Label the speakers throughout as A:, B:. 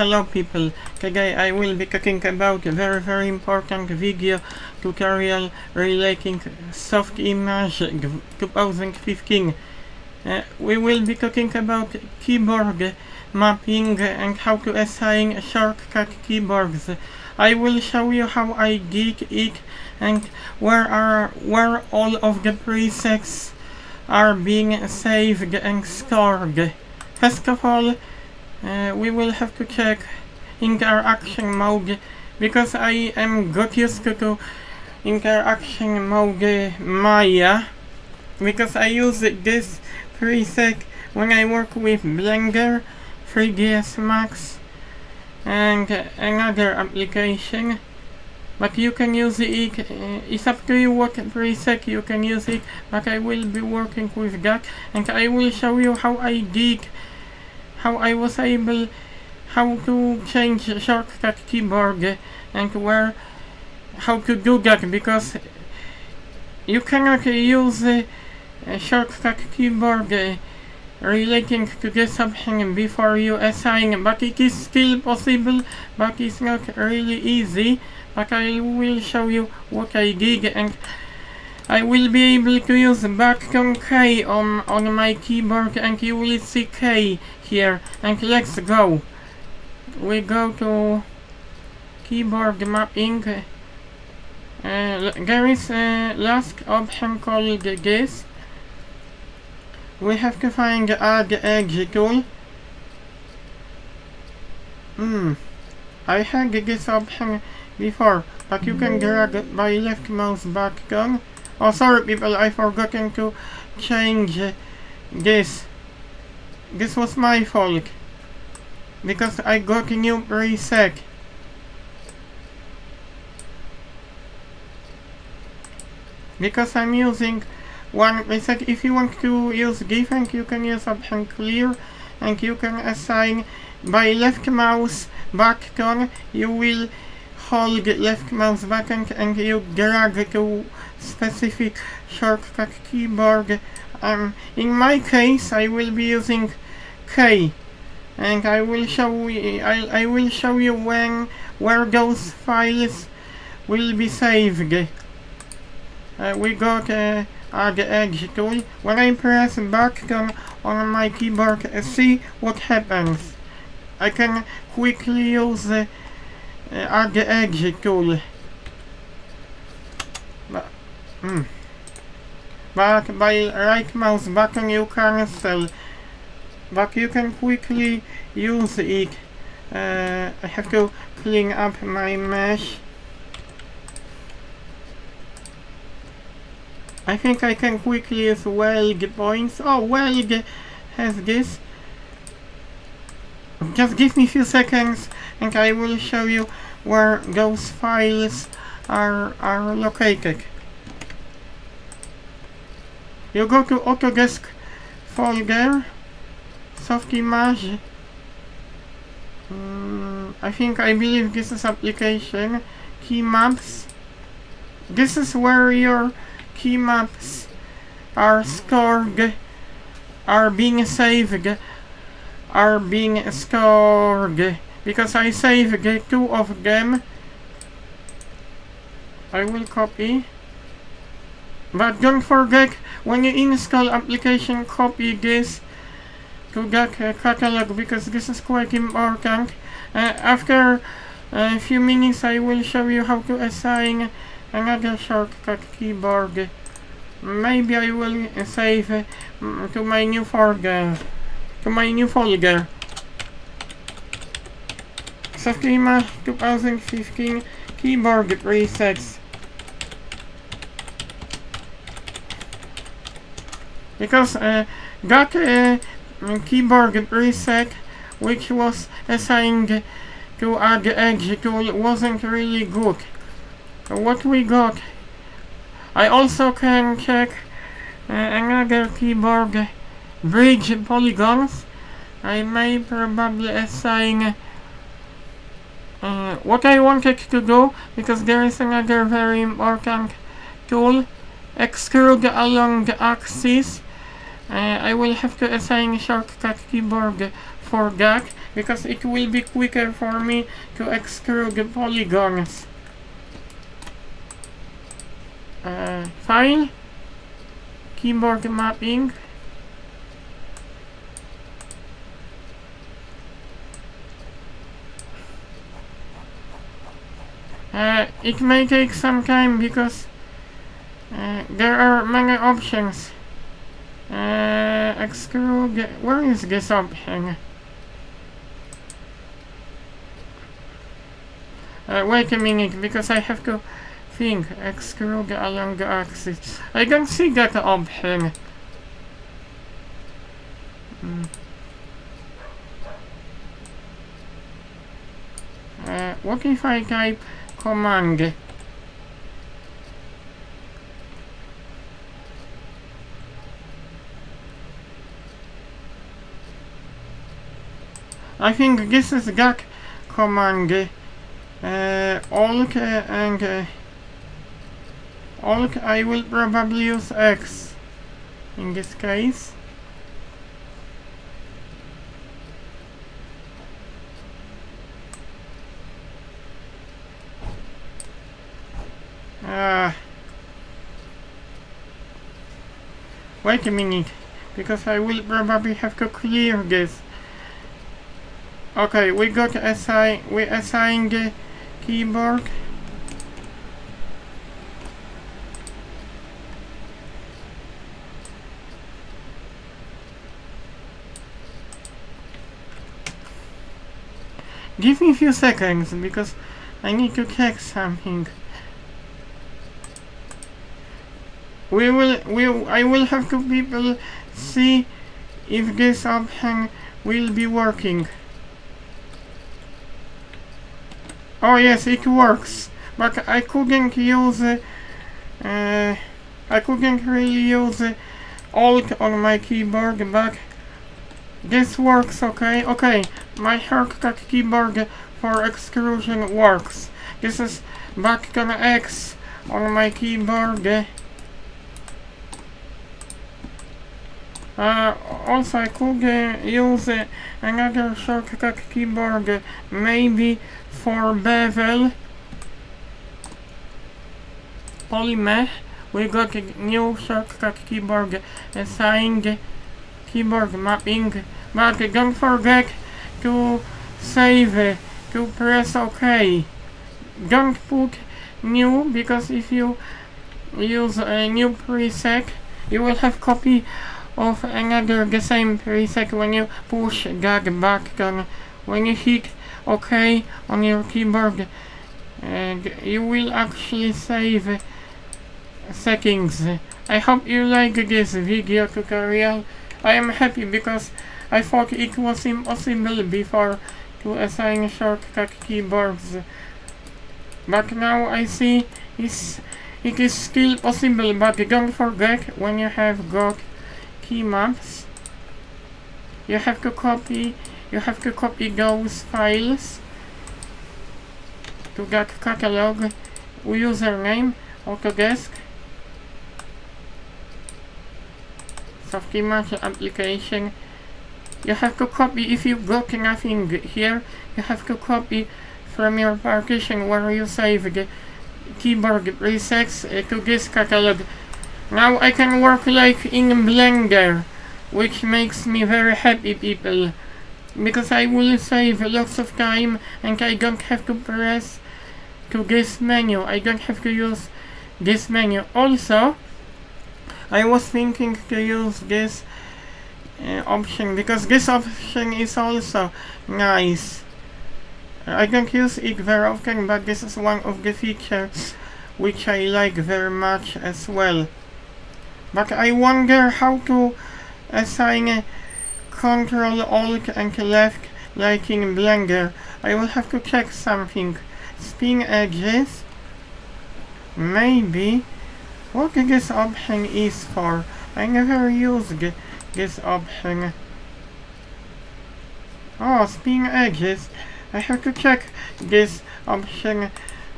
A: Hello people, today I will be talking about a very important video tutorial relating Softimage 2015. We will be talking about keyboard mapping and how to assign shortcut keyboards. I will show you how I did it and where all of the presets are being saved and stored. First of all, we will have to check interaction mode because I am got used to interaction mode Maya because I use this preset when I work with Blender, 3ds Max and another application, but you can use it, it's up to you what preset you can use it, but I will be working with that and I will show you how I was able how to change shortcut keyboard and how to do that, because you cannot use a shortcut keyboard relating to this option before you assign, but it is still possible, but it's not really easy. But I will show you what I did, and I will be able to use button K on my keyboard, and you will see K here. And let's go. We go to keyboard mapping. There is a last option called this. We have to find the add edge tool. I had this option before, but you can drag it by left mouse button. Oh, sorry people, I forgotten to change this. This was my fault, because I got a new preset. Because I'm using one preset. If you want to use different, you can use option clear, and you can assign by left mouse button. You will hold left mouse button and you drag to specific shortcut keyboard. In my case, I will be using K, and I will show you where those files will be saved. We got add edge tool. When I press button on my keyboard, see what happens. I can quickly use the add edge tool. But by right mouse button you cancel, but you can quickly use it. I have to clean up my mesh. I think I can quickly use weld points. Oh, weld has this. Just give me a few seconds and I will show you where those files are located. You go to Autodesk folder, Softimage. I believe this is application, key maps. This is where your key maps are stored, are being saved, are being stored, because I saved 2 of them. I will copy. But don't forget, when you install application, copy this to that catalog, because this is quite important. After a few minutes I will show you how to assign another shortcut keyboard. Maybe I will save to my new folder. Softimage 2015 keyboard presets. Because that keyboard preset which was assigned to add edge tool wasn't really good. What we got, I also can check another keyboard, bridge polygons. I may probably assign what I wanted to do, because there is another very important tool, extrude along the axis. I will have to assign shortcut keyboard for that, because it will be quicker for me to extrude the polygons. File, keyboard mapping. It may take some time because there are many options. Extrude, where is this option? Wait a minute, because I have to think. Extrude along the axis. I don't see that option. What if I type command? I think this is that command. Alt and Alt, I will probably use X in this case. Wait a minute, because I will probably have to clear this. Okay, we assign the keyboard. Give me a few seconds because I need to check something. I will have to people see if this option will be working. Oh yes, it works, but I couldn't use I couldn't really use Alt on my keyboard, but this works. Okay, my shortcut keyboard for extrusion works. This is button X on my keyboard. Also I could use another shortcut keyboard, maybe for Bevel Polymer. We got a new shortcut keyboard assigned keyboard mapping, but don't forget to save, to press OK. Don't put new, because if you use a new preset, you will have copy of another the same preset when you push that button. When you hit OK on your keyboard, you will actually save settings. I hope you like this video tutorial. I am happy because I thought it was impossible before to assign shortcut keyboards, but now I see it is still possible. But don't forget, when you have got key maps, you have to copy those files to that catalog. Username Autodesk Softimage application. You have to copy. If you got nothing here, you have to copy from your partition where you save the keyboard presets to this catalog. Now I can work like in Blender, which makes me very happy, people, because I will save lots of time and I don't have to press to this menu. I don't have to use this menu. Also, I was thinking to use this option, because this option is also nice. I don't use it very often, but this is one of the features which I like very much as well. But I wonder how to assign Ctrl, Alt and left like in Blender. I will have to check something. Spin edges. Maybe. What this option is for? I never used this option. Oh, spin edges. I have to check this option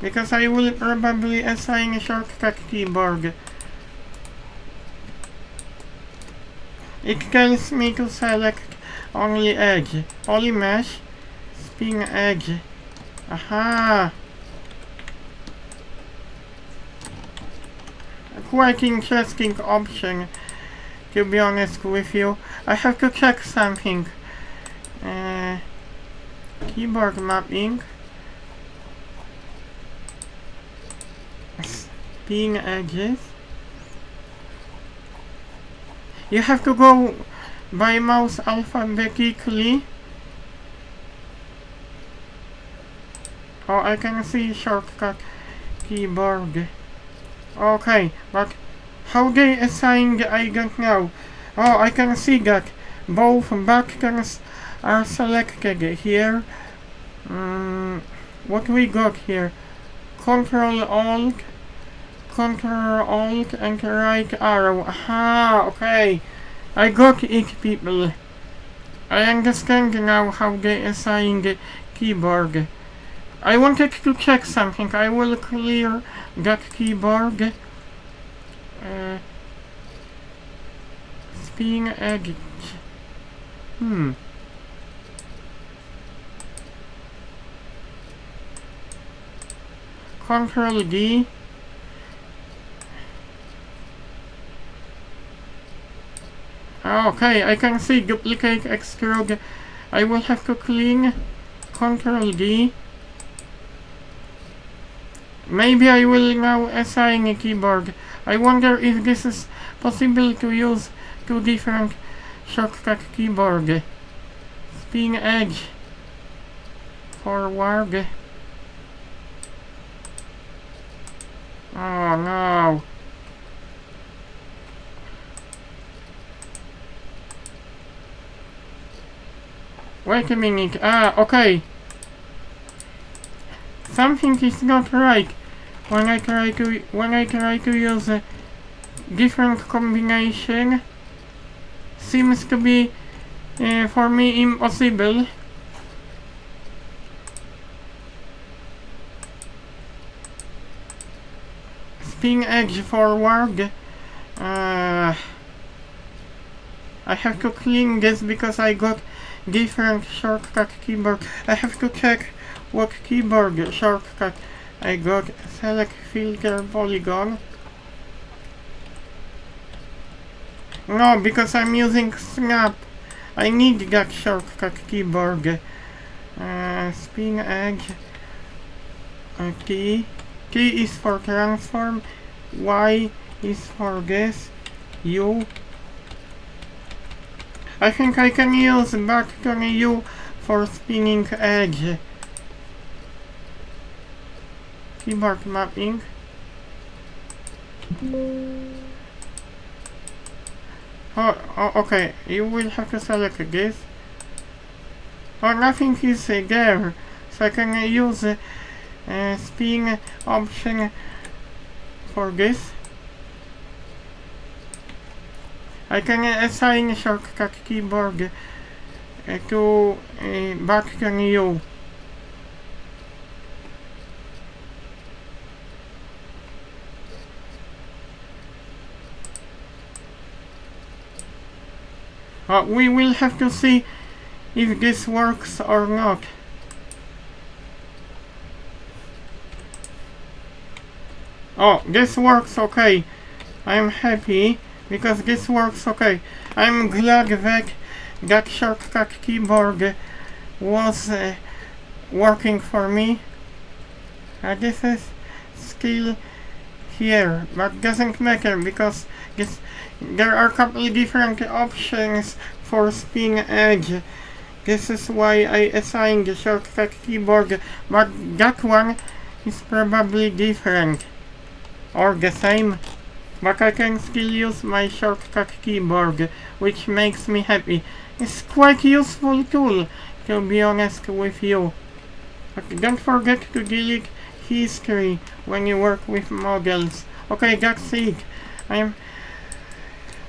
A: because I will probably assign a shortcut keyboard. It tells me to select only edge. Polymesh, spin edge. Aha! A quite interesting option, to be honest with you. I have to check something. Keyboard mapping. Spin edges. You have to go by mouse alphabetically. Oh, I can see shortcut keyboard. Okay, but how they assigned I don't know. Oh, I can see that both buttons are selected here. What we got here? Control Alt, and right arrow. Aha, okay. I got it, people. I understand now how they assign the keyboard. I wanted to check something. I will clear that keyboard. Spin edge. Control D. Okay, I can see duplicate extrude. I will have to clean. Control D. Maybe I will now assign a keyboard. I wonder if this is possible to use two different shortcut keyboard. Spin edge. Forward. Oh no. Wait a minute. Okay. Something is not right when I try to use a different combination. Seems to be for me impossible. Spin edge forward. I have to clean this because I got different shortcut keyboard. I have to check what keyboard shortcut I got. Select filter polygon. No, because I'm using snap. I need that shortcut keyboard. Spin edge. T. T is for transform. Y is for this. U. I think I can use button U for spinning edge. Keyboard mapping. Oh, okay. You will have to select this. Oh, nothing is there, so I can use spin option for this. I can assign shortcut keyboard to button U. We will have to see if this works or not. Oh, this works okay. I'm happy because this works okay. I'm glad that that shortcut keyboard was working for me. This is still here, but doesn't matter because there are a couple different options for spin edge. This is why I assigned the shortcut keyboard, but that one is probably different or the same. But I can still use my shortcut keyboard, which makes me happy. It's quite useful tool, to be honest with you. But don't forget to delete history when you work with models. Okay, that's it.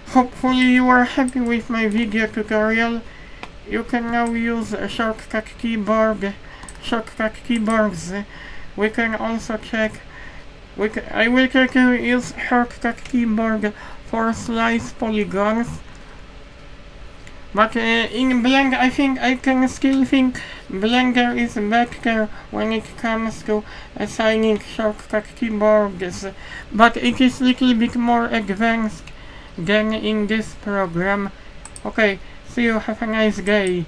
A: Hopefully you are happy with my video tutorial. You can now use a shortcut keyboards. We can also check. I will try to use shortcut keyboard for slice polygons. But in Blender, I think I can still think Blender is better when it comes to assigning shortcut keyboards, but it is little bit more advanced than in this program. Okay, see you, have a nice day.